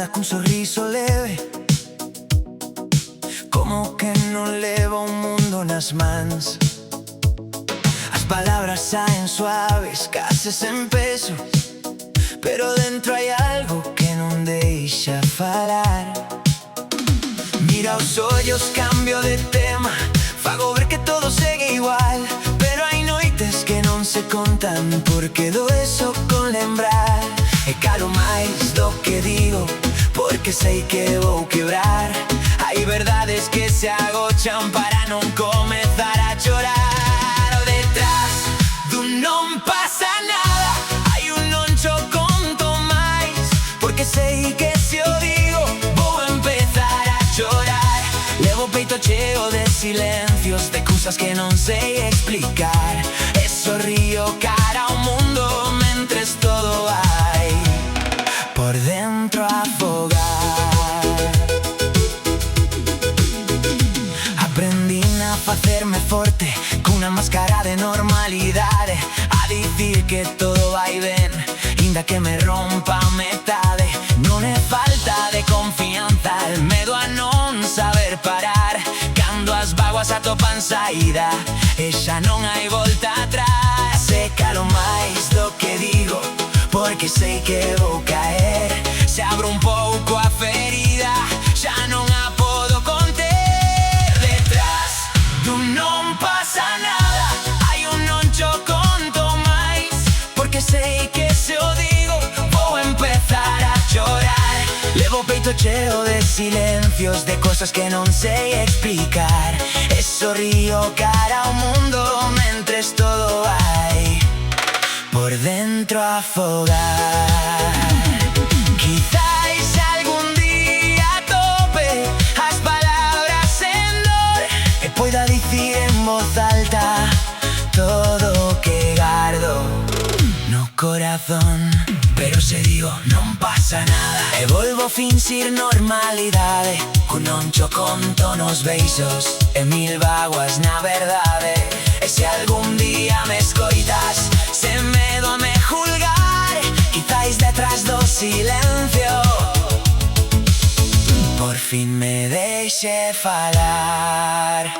mirada cun sorriso leve, como que non leva o mundo nas mans. As palabras saen suaves, case sen peso, pero dentro hai algo que non deixa falar. Mira os ollos, cambio de tema, fago ver que todo segue igual, pero hai noites que non se contan, porque do eso con lembrar. E calo máis do que digo, porque sei que vou quebrar. Hai verdades que se agochan para non comezar a chorar. Detrás dun non pasa nada, hai un non cho conto máis, porque sei que se o digo vou empezar a chorar. Levo o peito cheo de silencios, de cousas que non sei explicar, e sorrío cara ao mundo mentres todo vai por dentro a afogar. Aprendín a facerme forte cunha máscara de normalidade, a dicir que todo vai ben, inda que me rompa a metade. Non é falta de confianza, el medo a non saber parar, cando as vaguas atopan saída e xa non hai volta atrás. E calo máis do que digo, porque sei que vou caer. Se abro un pouco a ferida, xa non a podo conter. Detrás dun non pasa nada, hai un non cho conto máis, porque sei que se o digo vou empezar a chorar. Levo o peito cheo de silencios, de cosas que non sei explicar, e sorrío cara ao mundo mentres todo vai por dentro a afogar. Quizais algún día tope as palabras en dor e poida dicir en voz alta todo o que gardo no corazón. Pero se digo non pasa nada e volvo a fingir normalidade, cun non cho conto nos beisos e mil vaguas na verdade. E se algún día me escoitas sen medo a me julgar, quizais detrás do silencio por fin me deixe falar.